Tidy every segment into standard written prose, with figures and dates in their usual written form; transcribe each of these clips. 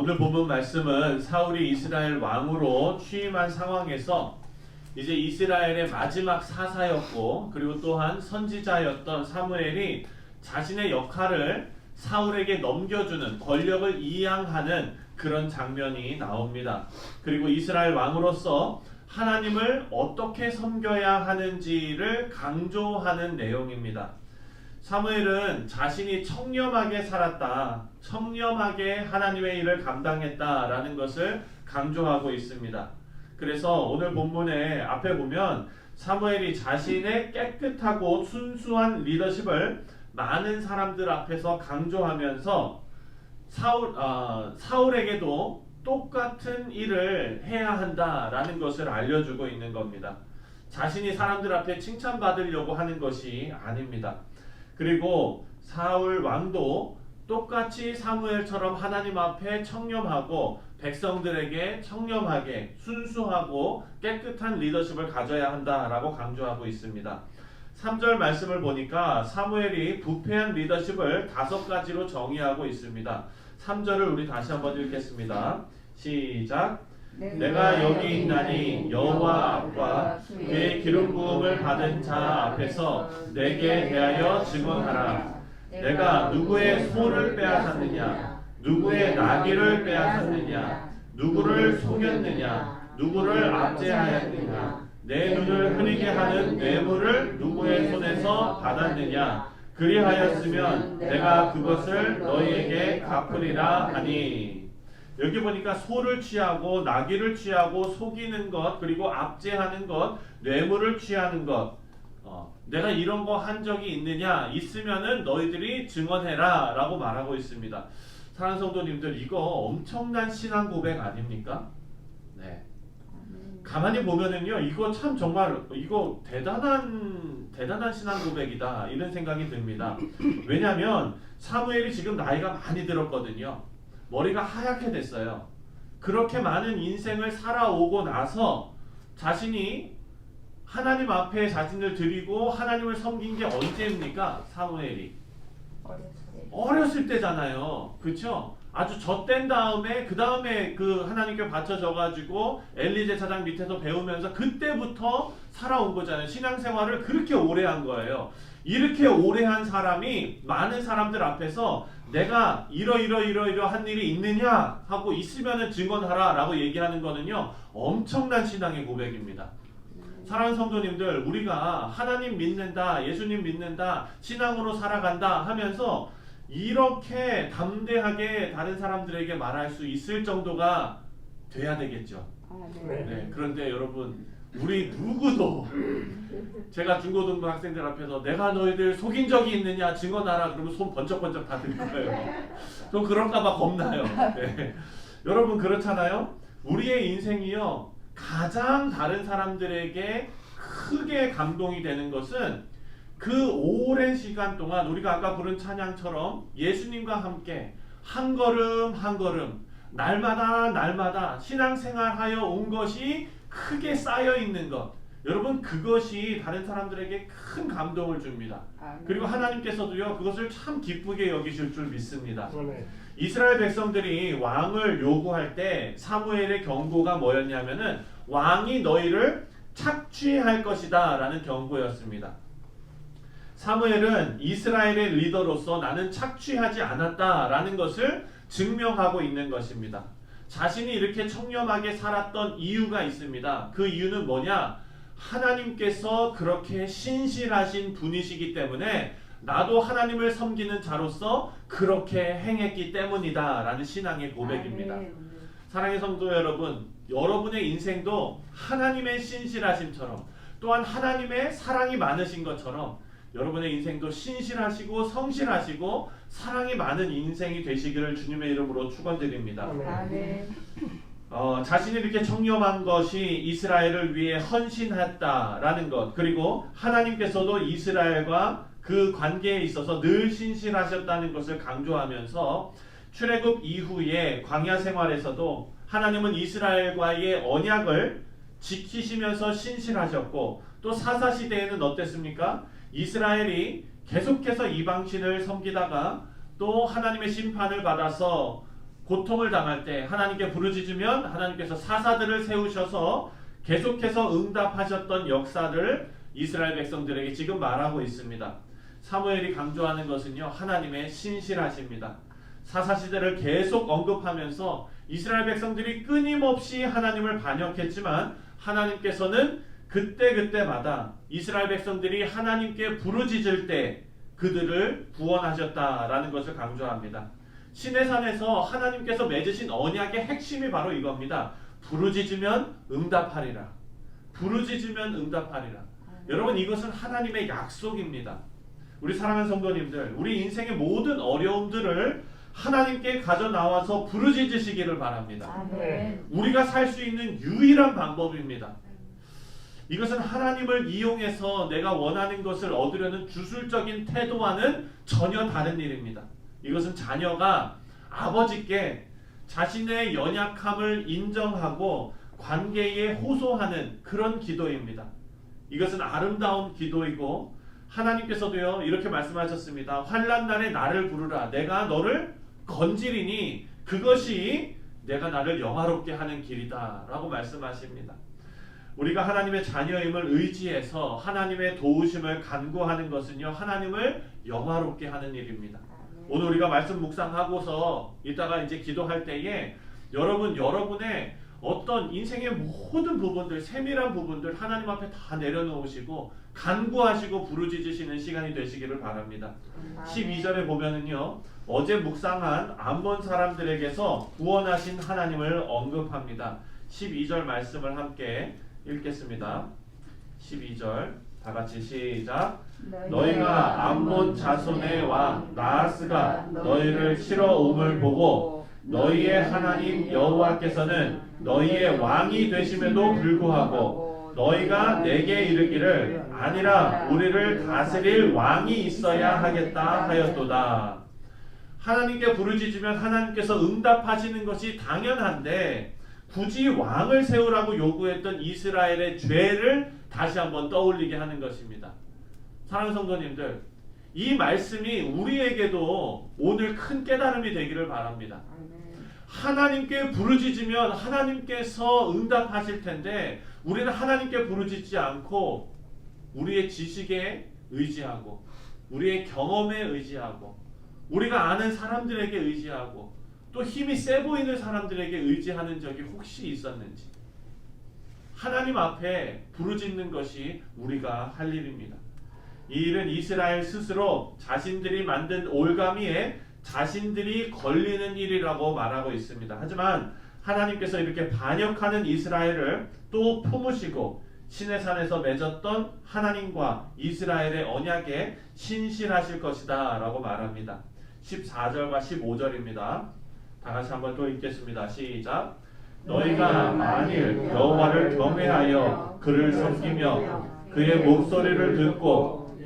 오늘 본문 말씀은 사울이 이스라엘 왕으로 취임한 상황에서 이제 이스라엘의 마지막 사사였고, 그리고 또한 선지자였던 사무엘이 자신의 역할을 사울에게 넘겨주는, 권력을 이양하는 그런 장면이 나옵니다. 그리고 이스라엘 왕으로서 하나님을 어떻게 섬겨야 하는지를 강조하는 내용입니다. 사무엘은 자신이 청렴하게 살았다, 청렴하게 하나님의 일을 감당했다라는 것을 강조하고 있습니다. 그래서 오늘 본문에 앞에 보면 사무엘이 자신의 깨끗하고 순수한 리더십을 많은 사람들 앞에서 강조하면서 사울에게도 똑같은 일을 해야 한다라는 것을 알려주고 있는 겁니다. 자신이 사람들 앞에 칭찬받으려고 하는 것이 아닙니다. 그리고 사울 왕도 똑같이 사무엘처럼 하나님 앞에 청렴하고 백성들에게 청렴하게 순수하고 깨끗한 리더십을 가져야 한다라고 강조하고 있습니다. 3절 말씀을 보니까 사무엘이 부패한 리더십을 5가지로 정의하고 있습니다. 3절을 우리 다시 한번 읽겠습니다. 시작. 내가 여기 있나니 여호와 앞과 그의 기름 부음을 받은 자 앞에서 내게 대하여 증언하라. 내가 누구의 소를 빼앗았느냐, 누구의 나귀를 빼앗았느냐, 누구를 속였느냐, 누구를 압제하였느냐, 내 눈을 흐리게 하는 뇌물을 누구의 손에서 받았느냐, 그리하였으면 내가 그것을 너희에게 갚으리라 하니. 여기 보니까 소를 취하고 나귀를 취하고 속이는 것, 그리고 압제하는 것, 뇌물을 취하는 것, 내가 이런 거 한 적이 있느냐, 있으면은 너희들이 증언해라 라고 말하고 있습니다. 사랑하는 성도님들, 이거 엄청난 신앙 고백 아닙니까? 네. 가만히 보면은요, 이거 참 정말 이거 대단한 신앙 고백이다 이런 생각이 듭니다. 왜냐하면 사무엘이 지금 나이가 많이 들었거든요. 머리가 하얗게 됐어요. 그렇게 많은 인생을 살아오고 나서 자신이 하나님 앞에 자신을 드리고 하나님을 섬긴 게 언제입니까? 사무엘이 어렸을 때잖아요. 그렇죠? 아주 젖된 다음에 그 다음에 그 하나님께 바쳐져 가지고 엘리 제사장 밑에서 배우면서 그때부터 살아온 거잖아요. 신앙생활을 그렇게 오래 한 거예요. 이렇게 오래 한 사람이 많은 사람들 앞에서 내가 이러한 일이 있느냐 하고 있으면은 증언하라 라고 얘기하는 거는요, 엄청난 신앙의 고백입니다. 사랑하는 성도님들, 우리가 하나님 믿는다, 예수님 믿는다, 신앙으로 살아간다 하면서 이렇게 담대하게 다른 사람들에게 말할 수 있을 정도가 돼야 되겠죠. 네, 그런데 여러분, 우리 누구도 제가 중고등부 학생들 앞에서 내가 너희들 속인 적이 있느냐 증언하라 그러면 손 번쩍번쩍 다 들 거예요. 좀 그럴까봐 겁나요. 네. 여러분 그렇잖아요. 우리의 인생이요, 가장 다른 사람들에게 크게 감동이 되는 것은 그 오랜 시간 동안 우리가 아까 부른 찬양처럼 예수님과 함께 한 걸음 한 걸음 날마다 신앙생활하여 온 것이 크게 쌓여 있는 것, 여러분 그것이 다른 사람들에게 큰 감동을 줍니다. 그리고 하나님께서도요 그것을 참 기쁘게 여기실 줄 믿습니다. 이스라엘 백성들이 왕을 요구할 때 사무엘의 경고가 뭐였냐면은 왕이 너희를 착취할 것이다 라는 경고였습니다. 사무엘은 이스라엘의 리더로서 나는 착취하지 않았다라는 것을 증명하고 있는 것입니다. 자신이 이렇게 청렴하게 살았던 이유가 있습니다. 그 이유는 뭐냐? 하나님께서 그렇게 신실하신 분이시기 때문에 나도 하나님을 섬기는 자로서 그렇게 행했기 때문이다 라는 신앙의 고백입니다. 사랑의 성도 여러분, 여러분의 인생도 하나님의 신실하심처럼 또한 하나님의 사랑이 많으신 것처럼 여러분의 인생도 신실하시고 성실하시고 사랑이 많은 인생이 되시기를 주님의 이름으로 축원드립니다. 자신이 이렇게 청렴한 것이 이스라엘을 위해 헌신했다라는 것, 그리고 하나님께서도 이스라엘과 그 관계에 있어서 늘 신실하셨다는 것을 강조하면서 출애굽 이후에 광야 생활에서도 하나님은 이스라엘과의 언약을 지키시면서 신실하셨고, 또 사사시대에는 어땠습니까? 이스라엘이 계속해서 이방신을 섬기다가 또 하나님의 심판을 받아서 고통을 당할 때 하나님께 부르짖으면 하나님께서 사사들을 세우셔서 계속해서 응답하셨던 역사를 이스라엘 백성들에게 지금 말하고 있습니다. 사무엘이 강조하는 것은요, 하나님의 신실하십니다. 사사시대를 계속 언급하면서 이스라엘 백성들이 끊임없이 하나님을 반역했지만 하나님께서는 그때그때마다 이스라엘 백성들이 하나님께 부르짖을 때 그들을 구원하셨다라는 것을 강조합니다. 시내산에서 하나님께서 맺으신 언약의 핵심이 바로 이겁니다. 부르짖으면 응답하리라. 부르짖으면 응답하리라. 여러분, 이것은 하나님의 약속입니다. 우리 사랑하는 성도님들, 우리 인생의 모든 어려움들을 하나님께 가져 나와서 부르짖으시기를 바랍니다. 아멘. 우리가 살 수 있는 유일한 방법입니다. 이것은 하나님을 이용해서 내가 원하는 것을 얻으려는 주술적인 태도와는 전혀 다른 일입니다. 이것은 자녀가 아버지께 자신의 연약함을 인정하고 관계에 호소하는 그런 기도입니다. 이것은 아름다운 기도이고 하나님께서도요 이렇게 말씀하셨습니다. 환난 날에 나를 부르라. 내가 너를 건지리니 그것이 내가 나를 영화롭게 하는 길이다 라고 말씀하십니다. 우리가 하나님의 자녀임을 의지해서 하나님의 도우심을 간구하는 것은요 하나님을 영화롭게 하는 일입니다. 오늘 우리가 말씀 묵상하고서 이따가 이제 기도할 때에 여러분의 어떤 인생의 모든 부분들, 세밀한 부분들 하나님 앞에 다 내려놓으시고 간구하시고 부르짖으시는 시간이 되시기를 바랍니다. 12절에 보면은요 어제 묵상한 암몬 사람들에게서 구원하신 하나님을 언급합니다. 12절 말씀을 함께 읽겠습니다. 12절 다 같이 시작. 너희가 암몬 자손의 왕 나하스가 너희를 치러 옴을 보고 너희의 하나님 여호와께서는 너희의 왕이 되심에도 불구하고 너희가 내게 이르기를 아니라 우리를 다스릴 왕이 있어야 하겠다 하였도다. 하나님께 부르짖으면 하나님께서 응답하시는 것이 당연한데 굳이 왕을 세우라고 요구했던 이스라엘의 죄를 다시 한번 떠올리게 하는 것입니다. 사랑하는 성도님들, 이 말씀이 우리에게도 오늘 큰 깨달음이 되기를 바랍니다. 하나님께 부르짖으면 하나님께서 응답하실 텐데 우리는 하나님께 부르짖지 않고 우리의 지식에 의지하고 우리의 경험에 의지하고 우리가 아는 사람들에게 의지하고 또 힘이 세 보이는 사람들에게 의지하는 적이 혹시 있었는지, 하나님 앞에 부르짖는 것이 우리가 할 일입니다. 이 일은 이스라엘 스스로 자신들이 만든 올가미에 자신들이 걸리는 일이라고 말하고 있습니다. 하지만 하나님께서 이렇게 반역하는 이스라엘을 또 품으시고 시내산에서 맺었던 하나님과 이스라엘의 언약에 신실하실 것이다 라고 말합니다. 14절과 15절입니다. 다 같이 한번 또 읽겠습니다. 시작. 너희가 만일 여호와를 경외하여 그를 섬기며 그의 목소리를 듣고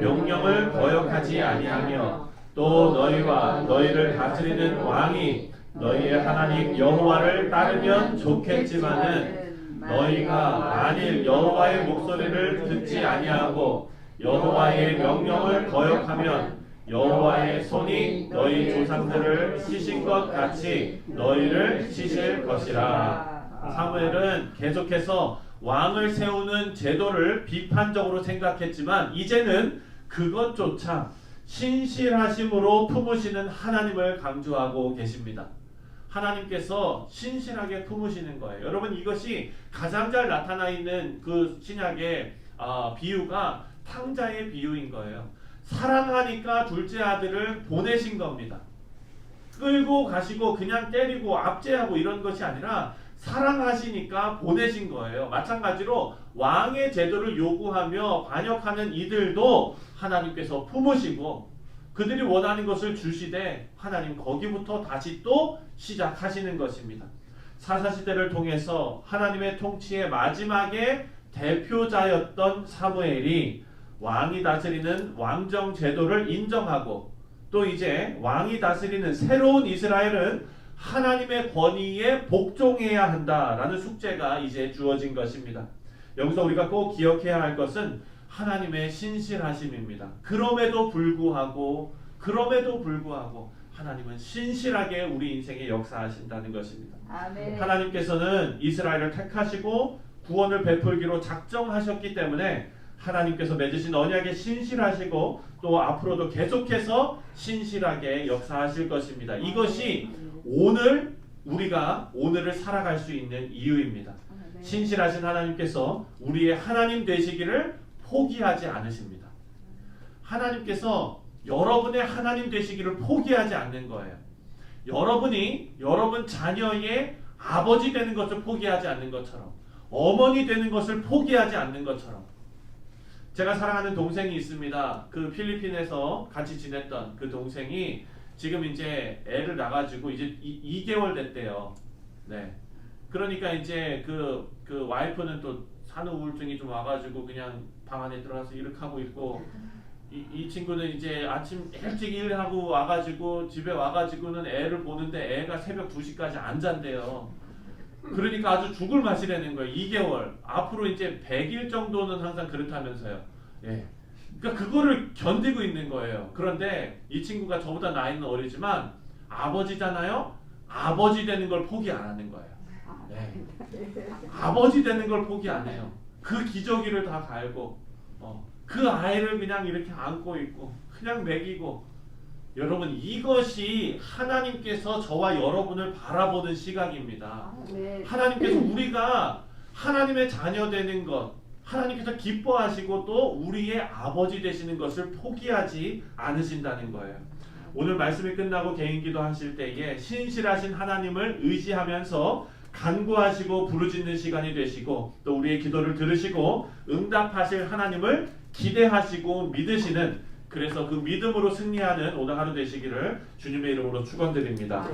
명령을 거역하지 아니하며 또 너희와 너희를 다스리는 왕이 너희의 하나님 여호와를 따르면 좋겠지만은 너희가 만일 여호와의 목소리를 듣지 아니하고 여호와의 명령을 거역하면 여호와의 손이 너희 조상들을 치신 것 같이 너희를 치실 것이라. 사무엘은 계속해서 왕을 세우는 제도를 비판적으로 생각했지만 이제는 그것조차 신실하심으로 품으시는 하나님을 강조하고 계십니다. 하나님께서 신실하게 품으시는 거예요. 여러분, 이것이 가장 잘 나타나 있는 그 신약의 비유가 탕자의 비유인 거예요. 사랑하니까 둘째 아들을 보내신 겁니다. 끌고 가시고 그냥 때리고 압제하고 이런 것이 아니라 사랑하시니까 보내신 거예요. 마찬가지로 왕의 제도를 요구하며 반역하는 이들도 하나님께서 품으시고 그들이 원하는 것을 주시되 하나님 거기부터 다시 또 시작하시는 것입니다. 사사시대를 통해서 하나님의 통치의 마지막에 대표자였던 사무엘이 왕이 다스리는 왕정 제도를 인정하고 또 이제 왕이 다스리는 새로운 이스라엘은 하나님의 권위에 복종해야 한다라는 숙제가 이제 주어진 것입니다. 여기서 우리가 꼭 기억해야 할 것은 하나님의 신실하심입니다. 그럼에도 불구하고 하나님은 신실하게 우리 인생에 역사하신다는 것입니다. 아멘. 하나님께서는 이스라엘을 택하시고 구원을 베풀기로 작정하셨기 때문에 하나님께서 맺으신 언약에 신실하시고 또 앞으로도 계속해서 신실하게 역사하실 것입니다. 이것이 오늘 우리가 오늘을 살아갈 수 있는 이유입니다. 신실하신 하나님께서 우리의 하나님 되시기를 포기하지 않으십니다. 하나님께서 여러분의 하나님 되시기를 포기하지 않는 거예요. 여러분이 여러분 자녀의 아버지 되는 것을 포기하지 않는 것처럼, 어머니 되는 것을 포기하지 않는 것처럼. 제가 사랑하는 동생이 있습니다. 그 필리핀에서 같이 지냈던 그 동생이 지금 이제 애를 낳아가지고 이제 2개월 됐대요. 네. 그러니까 이제 그 와이프는 또 산후 우울증이 좀 와가지고 그냥 방 안에 들어가서 이렇게 하고 있고, 이 친구는 이제 아침 일찍 일하고 와가지고 집에 와가지고는 애를 보는데 애가 새벽 2시까지 안 잔대요. 그러니까 아주 죽을 맛이라는 거예요. 2개월. 앞으로 이제 100일 정도는 항상 그렇다면서요. 예. 그러니까 그거를 견디고 있는 거예요. 그런데 이 친구가 저보다 나이는 어리지만 아버지잖아요. 아버지 되는 걸 포기 안 하는 거예요. 네. 아버지 되는 걸 포기 안 해요. 그 기저귀를 다 갈고 그 아이를 그냥 이렇게 안고 있고 그냥 먹이고. 여러분, 이것이 하나님께서 저와 여러분을 바라보는 시각입니다. 하나님께서 우리가 하나님의 자녀 되는 것, 하나님께서 기뻐하시고 또 우리의 아버지 되시는 것을 포기하지 않으신다는 거예요. 오늘 말씀이 끝나고 개인기도 하실 때에 신실하신 하나님을 의지하면서 간구하시고 부르짖는 시간이 되시고 또 우리의 기도를 들으시고 응답하실 하나님을 기대하시고 믿으시는, 그래서 그 믿음으로 승리하는 오늘 하루 되시기를 주님의 이름으로 축원드립니다.